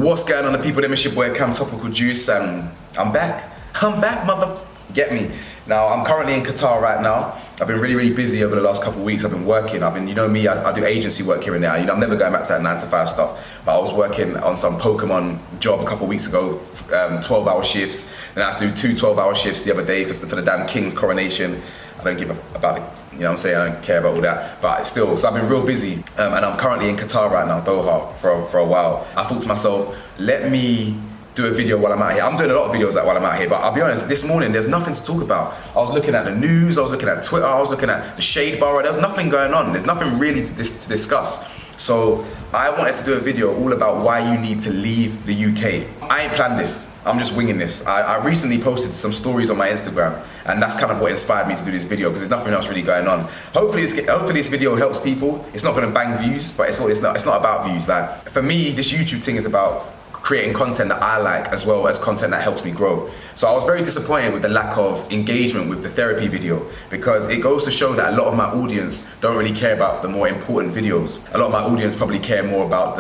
What's going on, the people? It's your boy Cam Topical Juice, and I'm back. Mother. Get me? Now, I'm currently in Qatar right now. I've been really busy over the last couple of weeks. I've been working. You know me, I do agency work here and there. You know, I'm never going back to that 9 to 5 stuff. But I was working on some Pokemon job a couple of weeks ago, 12-hour shifts. And I had to do 2 12-hour shifts the other day for the damn King's coronation. I don't give about it. You know what I'm saying? I don't care about all that. But still, so I've been real busy. And I'm currently in Qatar right now, Doha, for a while. I thought to myself, let me do a video while I'm out here. I'm doing a lot of videos while I'm out here, but I'll be honest, this morning there's nothing to talk about. I was looking at the news, I was looking at Twitter, I was looking at the shade bar, there was nothing going on. There's nothing really to discuss. So I wanted to do a video all about why you need to leave the UK. I ain't planned this, I'm just winging this. I recently posted some stories on my Instagram, and that's kind of what inspired me to do this video, because there's nothing else really going on. Hopefully this video helps people. It's not gonna bang views, but it's not about views. Like, for me, this YouTube thing is about creating content that I like, as well as content that helps me grow. So I was very disappointed with the lack of engagement with the therapy video, because it goes to show that a lot of my audience don't really care about the more important videos. A lot of my audience probably care more about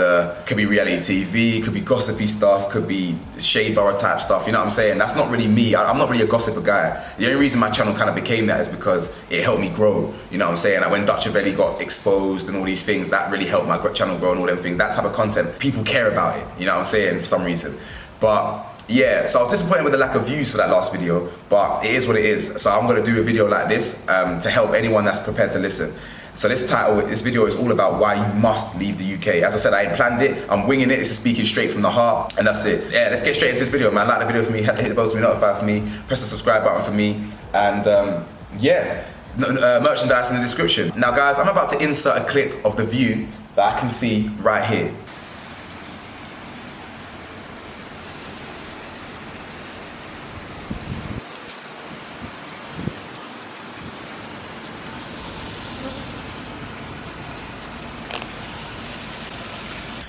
could be reality TV, could be gossipy stuff, could be shade bar type stuff, you know what I'm saying? That's not really me. I'm not really a gossiper guy. The only reason my channel kind of became that is because it helped me grow, you know what I'm saying? Like when Dutch Avelli got exposed and all these things, that really helped my channel grow and all them things. That type of content, people care about it, you know what I'm saying, for some reason. But yeah, so I was disappointed with the lack of views for that last video, but it is what it is. So I'm gonna do a video like this to help anyone that's prepared to listen. So this video is all about why you must leave the UK. As I said, I ain't planned it, I'm winging it. This is speaking straight from the heart, and that's it. Yeah, let's get straight into this video, man. Like the video for me, hit the bell to be notified for me, press the subscribe button for me, and yeah, merchandise in the description. Now guys, I'm about to insert a clip of the view that I can see right here.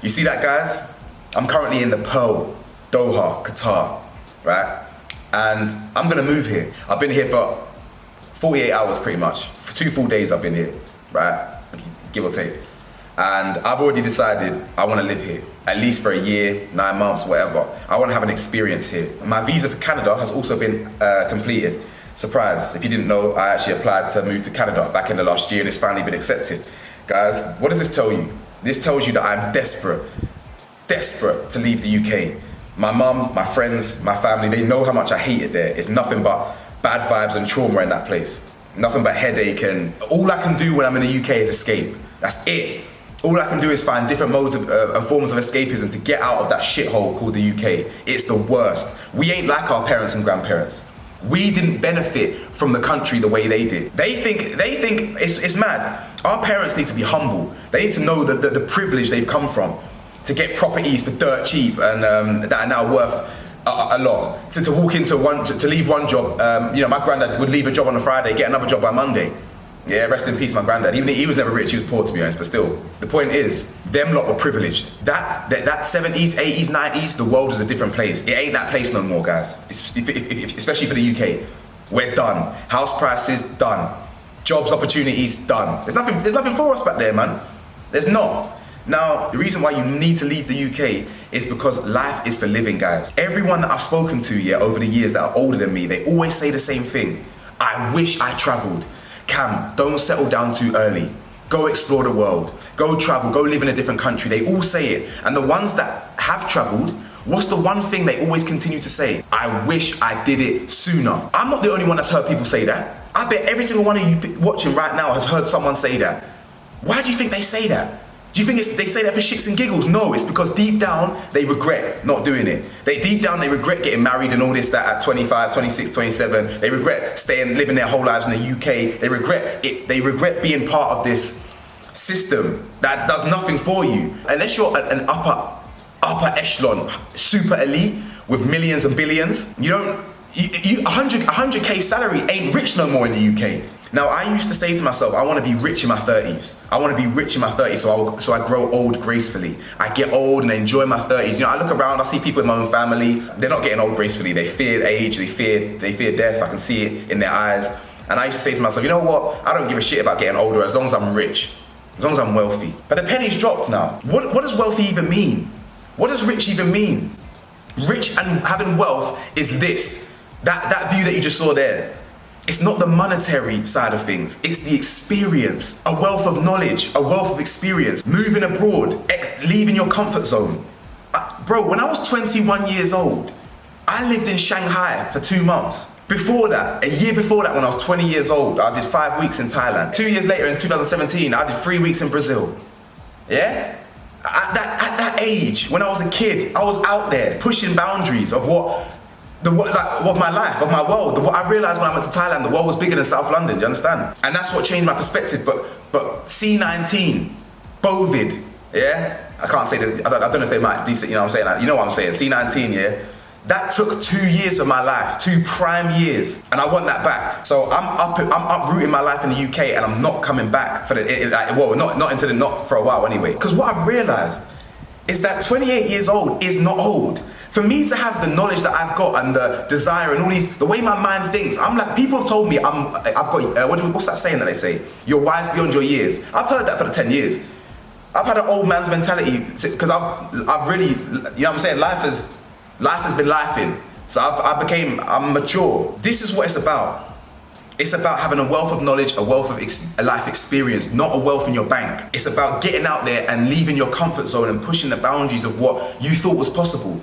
You see that, guys? I'm currently in the Pearl, Doha, Qatar, right? And I'm gonna move here. I've been here for 48 hours pretty much. For 2 full days I've been here, right? Give or take. And I've already decided I wanna live here, at least for a year, 9 months, whatever. I wanna have an experience here. My visa for Canada has also been completed. Surprise, if you didn't know, I actually applied to move to Canada back in the last year, and it's finally been accepted. Guys, what does this tell you? This tells you that I'm desperate to leave the UK. My mum, my friends, my family, they know how much I hate it there. It's nothing but bad vibes and trauma in that place. Nothing but headache, and all I can do when I'm in the UK is escape. That's it. All I can do is find different modes and forms of escapism to get out of that shithole called the UK. It's the worst. We ain't like our parents and grandparents. We didn't benefit from the country the way they did. They think it's mad. Our parents need to be humble. They need to know the privilege they've come from to get properties for dirt cheap and that are now worth a lot. To walk into to leave one job. You know, my granddad would leave a job on a Friday, get another job by Monday. Yeah, rest in peace, my granddad. Even he was never rich, he was poor, to be honest, but still. The point is, them lot were privileged. That 70s, 80s, 90s, the world was a different place. It ain't that place no more, guys. Especially for the UK. We're done. House prices, done. Jobs, opportunities, done. There's nothing for us back there, man. There's not. Now, the reason why you need to leave the UK is because life is for living, guys. Everyone that I've spoken to over the years that are older than me, they always say the same thing. I wish I traveled. Cam, don't settle down too early. Go explore the world. Go travel, go live in a different country. They all say it. And the ones that have traveled, what's the one thing they always continue to say? I wish I did it sooner. I'm not the only one that's heard people say that. I bet every single one of you watching right now has heard someone say that. Why do you think they say that? Do you think they say that for shits and giggles? No, it's because deep down, they regret not doing it. Deep down, they regret getting married and all this, that at 25, 26, 27. They regret living their whole lives in the UK. They regret it. They regret being part of this system that does nothing for you. Unless you're an upper echelon, super elite with millions and billions, 100K salary ain't rich no more in the UK. Now, I used to say to myself, I want to be rich in my 30s. I want to be rich in my 30s so I grow old gracefully. I get old and enjoy my 30s. You know, I look around, I see people in my own family, they're not getting old gracefully. They fear age, they fear death. I can see it in their eyes. And I used to say to myself, you know what? I don't give a shit about getting older as long as I'm rich, as long as I'm wealthy. But the penny's dropped now. What does wealthy even mean? What does rich even mean? Rich and having wealth is this. That view that you just saw there. It's not the monetary side of things. It's the experience. A wealth of knowledge, a wealth of experience. Moving abroad, leaving your comfort zone. Bro, when I was 21 years old, I lived in Shanghai for 2 months. Before that, a year before that, when I was 20 years old, I did 5 weeks in Thailand. 2 years later, in 2017, I did 3 weeks in Brazil. Yeah? At that age, when I was a kid, I was out there pushing boundaries of of my life, of my world. What I realized when I went to Thailand, the world was bigger than South London, do you understand? And that's what changed my perspective. But C19, COVID, yeah? I can't say this, I don't know if they might, you know what I'm saying? You know what I'm saying, C19, yeah? That took 2 years of my life, 2 prime years, and I want that back. So I'm uprooting my life in the UK, and I'm not coming back for not for a while anyway. Because what I've realized is that 28 years old is not old. For me to have the knowledge that I've got and the desire and all these, the way my mind thinks, I'm like, people have told me I've got, what's that saying that they say? You're wise beyond your years. I've heard that for the 10 years. I've had an old man's mentality because I've really, you know what I'm saying, life has been lifing. So I'm mature. This is what it's about. It's about having a wealth of knowledge, a wealth of a life experience, not a wealth in your bank. It's about getting out there and leaving your comfort zone and pushing the boundaries of what you thought was possible.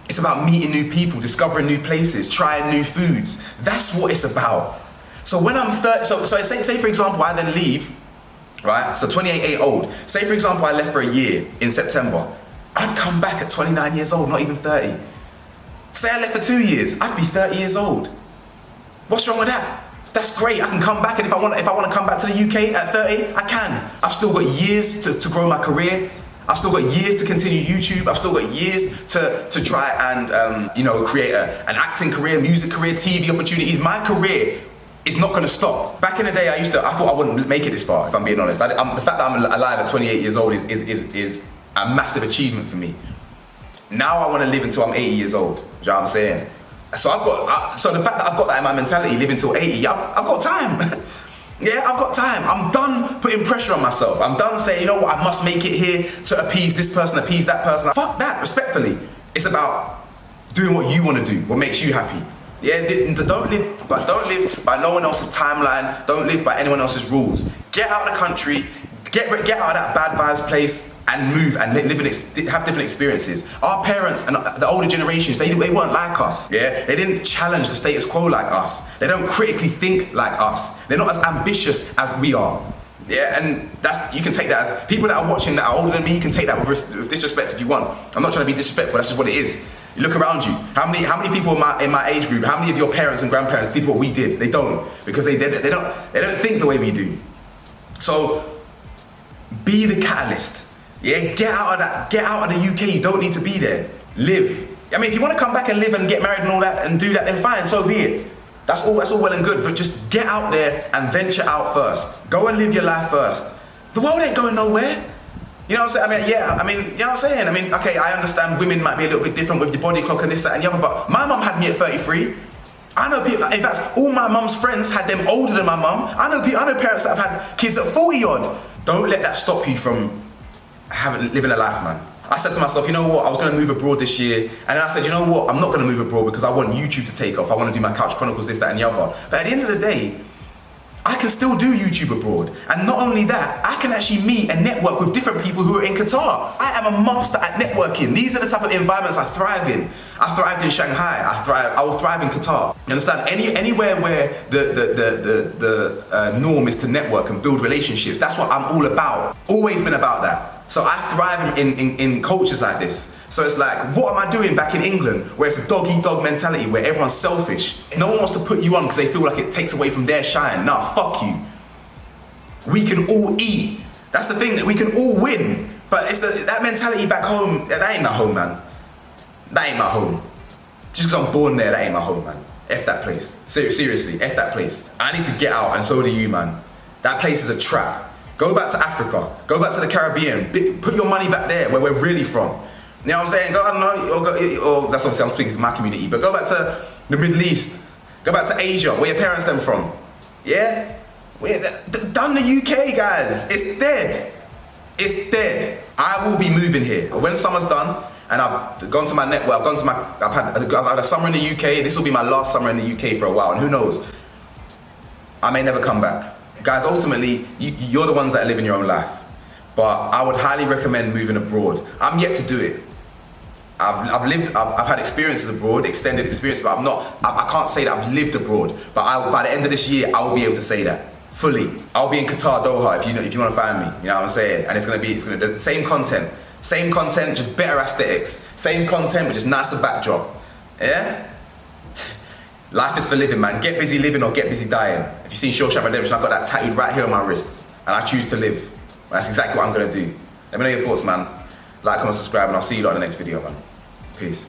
It's about meeting new people, discovering new places, trying new foods. That's what it's about. So when I'm 30, so say for example, I then leave, right? So 28 old. Say for example, I left for a year in September. I'd come back at 29 years old, not even 30. Say I left for 2 years, I'd be 30 years old. What's wrong with that? That's great, I can come back, and if I want to come back to the UK at 30, I can. I've still got years to grow my career. I've still got years to continue YouTube. I've still got years to try and create an acting career, music career, TV opportunities. My career is not going to stop. Back in the day, I thought I wouldn't make it this far, if I'm being honest. The fact that I'm alive at 28 years old is a massive achievement for me. Now I want to live until I'm 80 years old. Do you know what I'm saying? So the fact that I've got that in my mentality, live until 80, I've got time. Yeah, I've got time. I'm done putting pressure on myself. I'm done saying, you know what, I must make it here to appease this person, appease that person. Fuck that, respectfully. It's about doing what you want to do, what makes you happy. Yeah, don't live by no one else's timeline. Don't live by anyone else's rules. Get out of the country, get out of that bad vibes place, and move and have different experiences. Our parents and the older generations, they weren't like us. Yeah, they didn't challenge the status quo like us. They don't critically think like us. They're not as ambitious as we are. Yeah, and you can take that as people that are watching that are older than me. You can take that with disrespect if you want. I'm not trying to be disrespectful. That's just what it is. You look around you. How many people in my age group? How many of your parents and grandparents did what we did? They don't, because they don't think the way we do. So be the catalyst. Yeah, get out of the UK. You don't need to be there. Live. I mean, if you want to come back and live and get married and all that and do that, then fine, so be it. That's all well and good, but just get out there and venture out first. Go and live your life first. The world ain't going nowhere. You know what I'm saying? You know what I'm saying? I mean, okay, I understand women might be a little bit different with your body clock and this, that, and the other, but my mum had me at 33. I know people, in fact, all my mum's friends had them older than my mum. I know parents that have had kids at 40 odd. Don't let that stop you from living a life, man. I said to myself, you know what, I was going to move abroad this year, and then I said, you know what, I'm not going to move abroad because I want YouTube to take off. I want to do my Couch Chronicles, this, that, and the other. But at the end of the day, I can still do YouTube abroad. And not only that, I can actually meet and network with different people who are in Qatar. I am a master at networking. These are the type of environments I thrive in. I thrived in Shanghai. I will thrive in Qatar. You understand? Anywhere where the norm is to network and build relationships, that's what I'm all about. Always been about that. So I thrive in cultures like this. So it's like, what am I doing back in England where it's a dog-eat-dog mentality where everyone's selfish? No one wants to put you on because they feel like it takes away from their shine. Nah, fuck you. We can all eat. That's the thing, that we can all win. But it's that mentality back home, that ain't my home, man. That ain't my home. Just because I'm born there, that ain't my home, man. F that place. Seriously, F that place. I need to get out, and so do you, man. That place is a trap. Go back to Africa. Go back to the Caribbean. Put your money back there, where we're really from. You know what I'm saying? I don't know, or that's obviously I'm speaking for my community, but go back to the Middle East. Go back to Asia, where your parents them from. Yeah? Done the UK, guys. It's dead. It's dead. I will be moving here. When summer's done, and I've gone to my network. I've had a summer in the UK. This will be my last summer in the UK for a while, and who knows? I may never come back. Guys, ultimately, you're the ones that live in your own life. But I would highly recommend moving abroad. I'm yet to do it. I've had experiences abroad, extended experience, but I can't say that I've lived abroad. But by the end of this year, I will be able to say that fully. I'll be in Qatar, Doha, if you want to find me. You know what I'm saying? And it's gonna be the same content, just better aesthetics. Same content, but just nicer backdrop. Yeah. Life is for living, man. Get busy living or get busy dying. If you've seen Shawshank Redemption, I've got that tattooed right here on my wrist, and I choose to live. That's exactly what I'm gonna do. Let me know your thoughts, man. Like, comment, subscribe, and I'll see you lot in the next video, man. Peace.